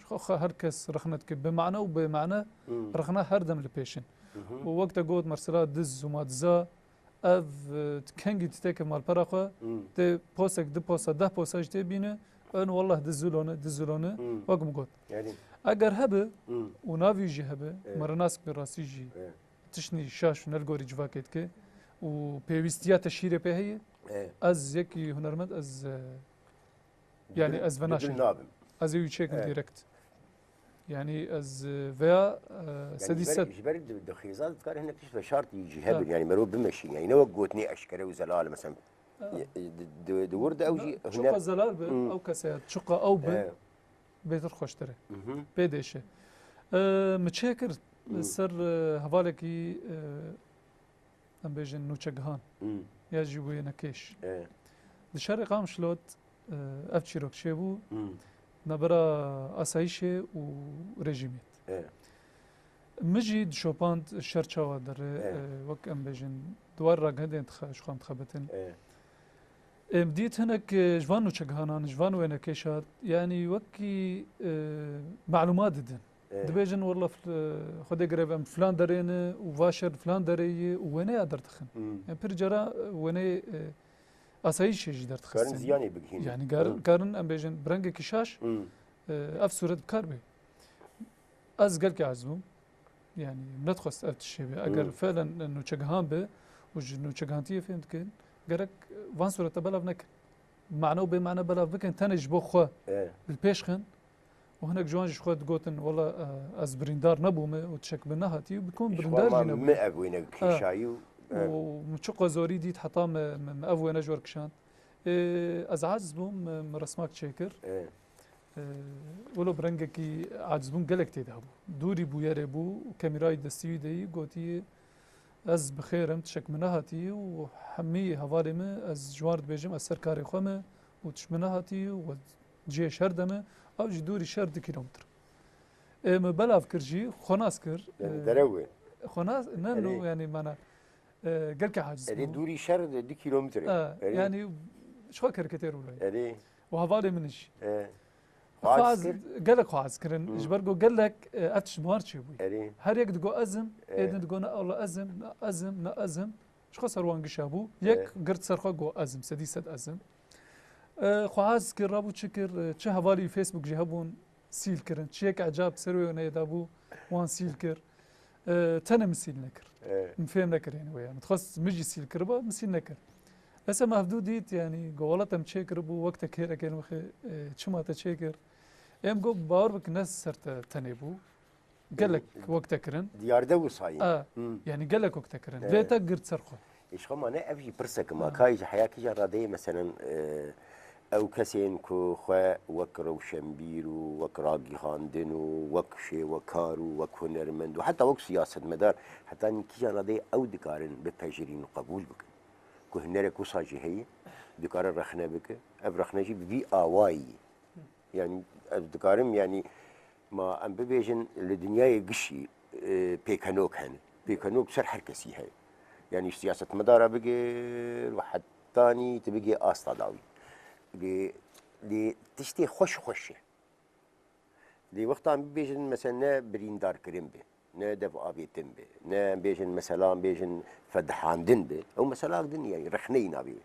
شخوا هركس رخنتك بمعنى وبمعنى رخنا هردم البيشن ووقت قود مرسلات دز وما دزا اف تكنجي تتكف مال براخوا تي بوسك دي بوسا ده بوساج تي بينه ان والله دزولونه وقم قود يعني اگر هبه ونافي جي هبه مرناس براسي جي تشني شاش نلقوري جواكيتك وبيويستيات الشيرة بهي از يكي هنرمند از يعني از فناشي از يوتشيك ديركت يعني از فيا سدي سد جبرد الدخيزات كان هنا كيف شرط يجي هبل يعني مرو بمشي يعني نو قوتني اشكره وزلال مثلا دورد او جي شقه زلال به او كسات شقه او به بيتر خوشتره بيدشه متشكر سر هوالكي ام بيجن نوچگهان يا جيبو نكيش دشاري قام شلوت افشيروك شيبو نبرا اسايشه وريجيميت مجي شوباند شرچاوا در وك ام بيجن دوار راق هدين شخام تخبتن بديت هناك جوان نوچگهانان جوان وين كيشات يعني وكي معلومات ددن دبيجن والله خدي قريب ام فلان درينه وفاشر فلان دري وين اقدر تخن يعني برجرا وين اسايش جدر تخن كارن زياني بجهين يعني كارن ام بيجن برنج كشاش اف صورة بكاربي از قال كعزوم يعني ندخس افت الشيء اگر فعلا انه تشغهان به وجنو تشغهانتيه فهمت كين قالك وان صورة بلاف نك معناه بمعنى بلاف بكن تنج بو خو البيشخن وهناك جوانج خو تقوتن والله از بريندار نبومه وتشك بنهاتي وبيكون بريندار جينا ما ابوينك كيشايو ومشقه زوري دي حتى مأفوي نجور كشان از عزبهم مرسماك تشيكر ولو برنجكي عزبون قالك تيدهبو دوري بو يربو وكاميراي دستيو دي قوتي از بخيرم تشك منهاتي وحمي هوارمه از جوارد بيجم از سركاري خومه وتش منهاتي وجي شردمه او جي دوري شرد كيلومتر ما بلاف كرجي خناس كر دروي خناس نانو يعني مانا قالك عاجز اللي دوري شرد دي كيلومتر يعني شو كاريكاتير ولا وهوالي منش خواز قالك خواز كرن جبرجو قالك اتش مارشي بوي هر يك دقو ازم ايدن دقو الله ازم ازم ازم شخو سروان قشابو يك قرت سرخو جو ازم سديسد ازم خواز كر رابو تشكر تشه هوالي فيسبوك جهبون سيل كرن تشيك عجاب سروي نيدابو وان سيل كر تنا مسيل نكر مفهم نكر يعني ويا متخصص مجي سيل كربا مسيل نكر هسه محدوديت يعني قولتهم تشيكر بو وقت كيرا كان وخي تشما تشيكر ام جو باور بك ناس صرت تنبو قال لك وقت كرن ديار دو صاي يعني قال لك وقت كرن ليه تقدر سرخه ايش خما انا ابي برسك ما كايج حياكي جرادي مثلا او كسين كو خو وكرو شمبيرو وكراغي خاندنو وكشي وكارو وكونرمند وحتى وك سياسه مدار حتى ان كي جرادي او دكارن بتجرين قبول بك كهنرك وصاجي هي دكار رخنا بك ابرخنا جي بي اواي يعني دكارم يعني ما ام ببيجن الدنيا قشي بيكانوك هن بيكانوك سر حركسي هي يعني سياسه مداره بقي واحد ثاني تبقي اسطى داوي لي تشتي خوش لي وقت ام ببيجن مثلا بريندار كريم بي نا دف ابيتم بي نا بيجن مثلا بيجن فدحان دن بي او مثلا دن يعني رخنينا بي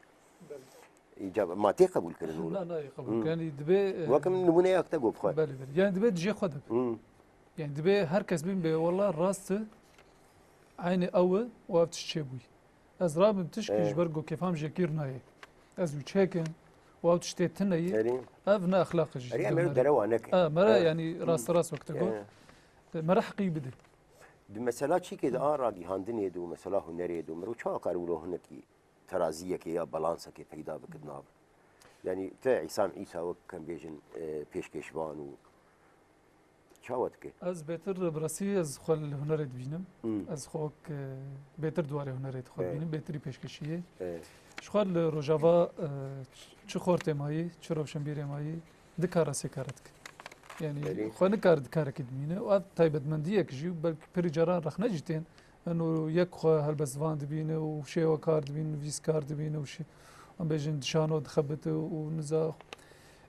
إجابة ما تقبل كلمة لا يقبل يعني دبي وكم نمونة يكتبوا بخير بالي يعني دبي تجي خدك يعني دبي هركز بين بي والله راس عيني أول وابتشتبوي از راب بتشكي جبرجو كيف هم جكير ناي از وتشيكن وابتشتي تناي افنا اخلاق جي يعني ما دروانك مرا يعني راس وقت تقول مرا حقي بدي مثلا شيء كده راقي هاندن يدو مثلا هنر يدو مرو شو قالوا هنا كي ترازيه كي يا بالانسه كي پیدا بكدنا يعني تا عصام عيسى وكان بيجن بيشكشوان و شاوتك از بيتر براسي از خل هنر بينم از خوك بيتر دواري هنر خل بينم بيتري بيشكشيه شخال روجافا چه خورت ماي چه روشن بير ماي دكارا سكارتك يعني خو نكار دكارا كدمينه و تايبت منديه كجي بل بريجران رخنا جتين انه يك هلبس فان دبينه وشي وكار دبينه فيس كار دبينه وشي ام بيجن شانو دخبته ونزا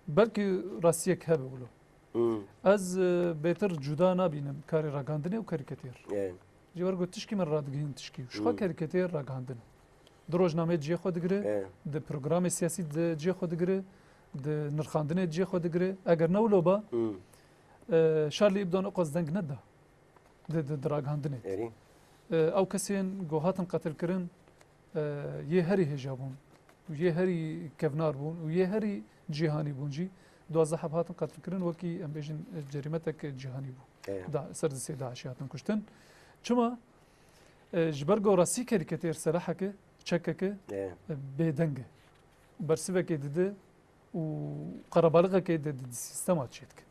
بلكي راسيك هبه ولو از بيتر جدا نبينم كاري راغاندنه وكاريكاتير جوار قلت تشكي من رادغين تشكي شو كاريكاتير راغاندنه دروجنامه جي خو دغري د برنامج سياسي د جي خو دغري د نرخاندنه جي خو دغري اگر نولو با شارلي ابدون قص دنگ ندا د راغاندنه او كسين جوهاتن قتل كرن يهري هجابون ويهري كفنار بون ويهري جهاني بونجي دوازه حبهاتن قتل كرن وكي ام بيجن جريمتك جهاني بو دا سرد سيدا عشياتن كشتن چما جبرگو راسي كاريكاتير سلاحك تشكك بدنگ برسوكي دده وقربالغكي دده سيستمات شيتك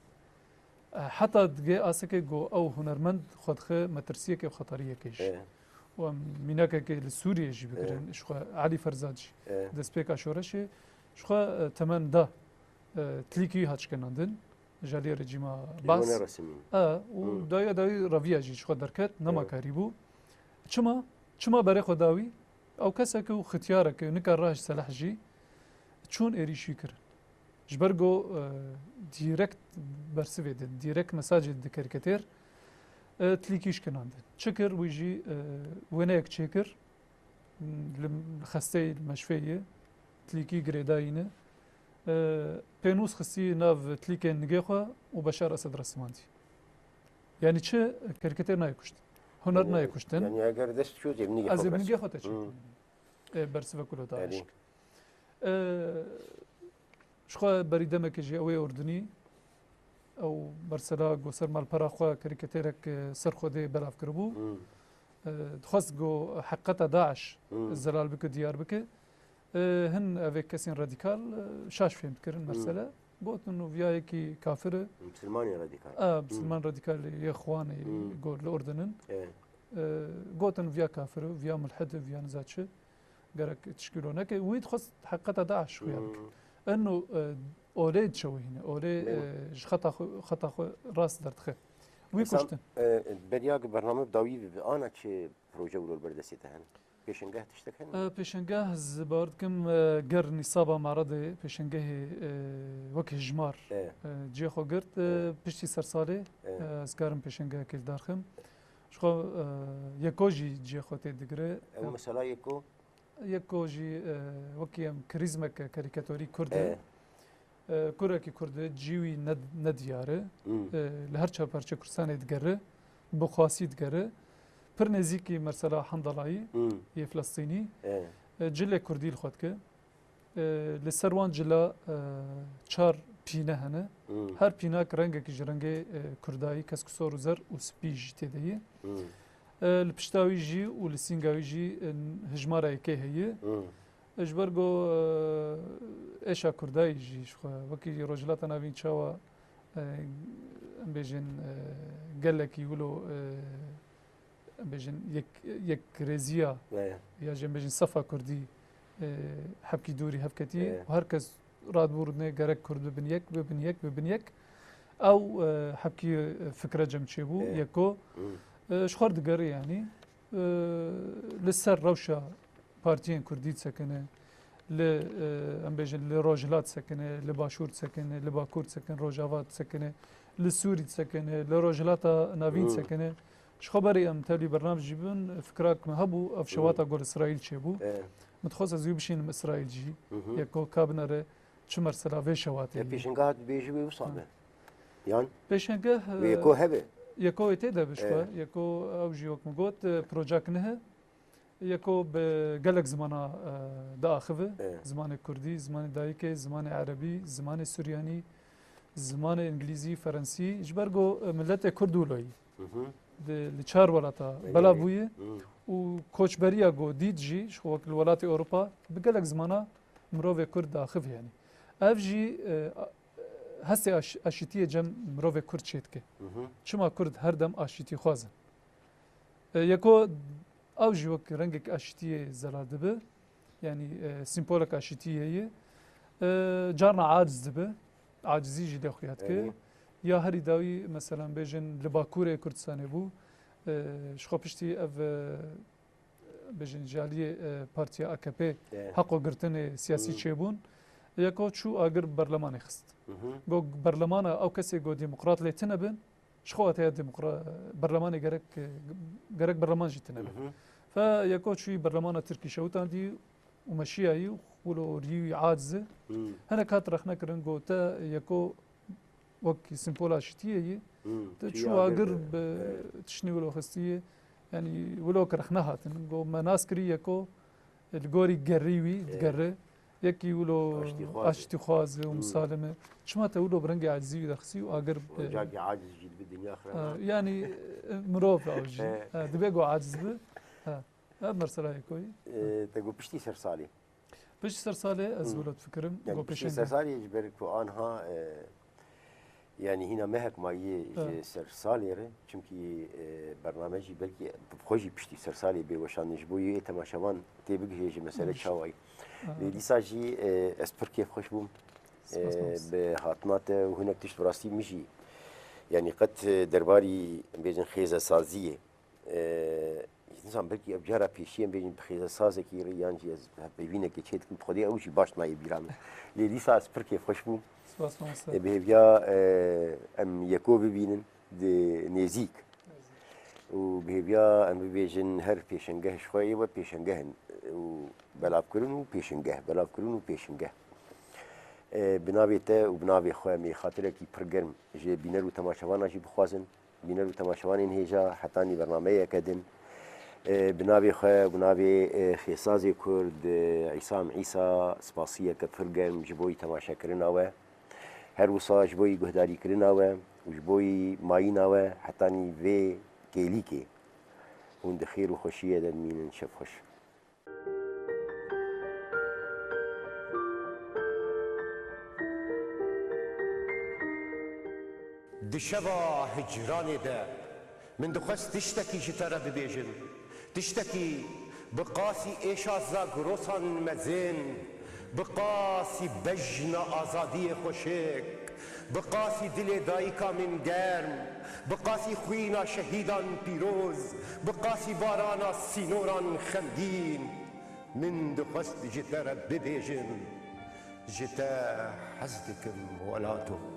حتى دقي اسكي جو او هنرمند خدخه مترسيك وخطريه كيش ومناك كي لسوريا جي بكرن شخ علي فرزاجي دسبيكا شورشي شخ تمن ده تليكي هاتش كناندن جالي رجيما باس ودايا داي رافيا جي شخ دركت نما كاريبو چما بري خداوي او كسك وختيارك نكر راج سلاح جي چون اريشي كرن جبرگو ديركت برسويدن ديركت مساجد دكركتير تليكيش كناندن شكر ويجي وينك شكر الخستي المشفية تليكي غريداينه بينوس خستي ناف تليكي نجيخوا وبشار اسد رسمانتي يعني چه كركتير نايكشت هنر نايكشتن يعني اگر دست شو زمني از نجيخوا تچ برسوه كله داعش شخوا بريدمك جي اوي اردني او برسلا گوسر مال پراخوا كاريكاتيرك سر خودي بلاف كربو دخواست جو حقتا داعش الزلال بك ديار بك هن افيك كاسين راديكال شاش فهمت كرن مرسلا قلت انه فيا كي كافر مسلماني راديكال مسلمان راديكال يا اخواني قول الاردن قلت انه فيا كافر فيا ملحد فيا نزاتش قالك تشكيلونك ويد خص حقتا داعش وياك انه اولاد شوي هنا اولاد خطا راس درتخ ويكشتن برياق برنامج داوي انا تشي بروجه ولو بردسيته هن بيشنجاه تشتكن بيشنجاه زبارد كم قر نصابه معرضه بيشنجاه وكه جمار جي خو قرت بشتي سرسالي اسكارم بيشنجاه كيل دارخم شخو يكوجي جي خو تدغري او مثلا يكوجي وكيم كاريزما كاريكاتوري كرد كورکی کرد جیوی ندیاره لهر چه پرچه کردستان دگره بخواسی دگره پر نزیکی مرسلا حمدالایی یه فلسطینی جل کردی خود که لسروان جلا چار پینه هنه هر پینه رنگه که جرنگه کردایی کس کسور و زر و سپیج تیدهیه لپشتاوی جی و لسینگاوی جی هجماره که هیه اجبرگو ایشا کردایی جیش خو وکی رجلات ناوین چاوا بیجن گلکی ولو بیجن یک رزیا یا جن بیجن صفا کردی حبکی دوری حبکتی و هر کس راد بوردنه گرک کرد ببن یک او حبکی فکر جمع چه بو یکو شخور دگری یعنی لسر روشا بارتيين كردي سكنه ل امبيجن لروجلات سكنه لباشور سكنه لباكور سكنه روجافات سكنه لسوري سكنه لروجلات نافين سكنه شو خبري ام تالي برنامج جيبون فكراك مهبو افشواتا قول اسرائيل شيبو متخصص زيوبشين اسرائيل جي يكو كابنر چمر سلاوي شواتي بيشنگاه بيجي وصابه يان بيشنگاه يكو هبه يكو يتدا بشوا يكو او جيوك مغوت بروجاك نه يكو بقلق زمانا داخفه زمان كردي زمان دايكي زمان عربي زمان سورياني زمان انجليزي فرنسي جبرگو ملت كردولوي لچار ولاتا بلا بويه و كوچبريا جو ديجي شو الولات اوروبا بقلق زمانا مروف كرد داخف يعني افجي هسه اشتيه جم مروف كرد شيتكه چما كرد هردم اشتي خوازن يكو او جوك رنگك اشتيه زلال دبه يعني سيمبولك اشتيه هي جارنا عاجز دبه عاجزي جي دخياتك يا هري داوي مثلا بيجن لباكوري كردستاني بو شخو بشتي اف بيجن جاليه بارتيا اكبي حقو قرتن سياسي تشيبون يكو شو اگر برلمان خست جو برلمان او كسي جو ديمقراط لي تنبن شخو اتيا برلمان غرك برلمان جي تنبن فيكو شوي برلمان تركي شوتان دي ومشياي ولو ريوي عاجزه هنا كات رخنا كرنجو تا يكو وكي سيمبولا شتيه تشو اقر تشني ولو خستيه يعني ولو كرخناها تنجو مناسكري يكو الجوري جريوي تجري يكي ولو اشتي خواز ومسالمه شما تقولوا برنجي عاجزي دخسي واقر جاكي عاجز جيد بالدنيا اخرى يعني مروف او جي دبيقو عاجز به مرسلا يكوي تقول بشتي سرسالي پشت سر ساله از ولات فکرم يعني گو بشي پیشنگ سرسالي جبر كو آنها يعني هنا مهك مايي سرسالي ره چونكي برنامجي بلكي بخوجي بشتي سرسالي بوشان نجبوي تماشاوان تيبقى هيجي مسألة شاوي ليسا جي اسبر كيف خوش بوم بهاتنات وهناك تشت براستي مشي يعني قد درباري بيجن خيزة سازية انسان بلكي ابجارا پیشیم بین بخیزه سازه کی ریان جی از ببینه که چه تکم خودی اوشی باش نای بیرام لیدی ساز پر که خوش بوم سپاس مامۆستا. بهبیا ام یکو ببینن د نزیک و بهبیا ام ببیجن هر پیشنگهش خوی و پیشنگهن و بلاف کرن و پیشنگه بلاف کرن و پیشنگه بنابی تا و بنابی خوی می خاطره کی پرگرم جه بینر و تماشاوانا جی بخوازن بینر و تماشاوان این هیجا حتانی برنامه کدن بنابي خويا بنابي خيسازي كرد عصام عيسى سباسية كفرقم جبوي تماشا كرناوه هر وصا جبوي قهداري كرناوه وجبوي مايناوه حتاني في كيليكي هون دخير وخوشية دن مين نشف خوش دشبا هجراني ده من دخست تشتكي جتارة ببيجن تشتكي بقاسي إيشازا قروسان مزين بقاسي بجنا آزادي خوشك بقاسي دل دايكا من گرم بقاسي خوينا شهيدان بيروز بقاسي بارانا سينوران خمدين من دخست جتارة ببيجن جتا حزدكم ولاتو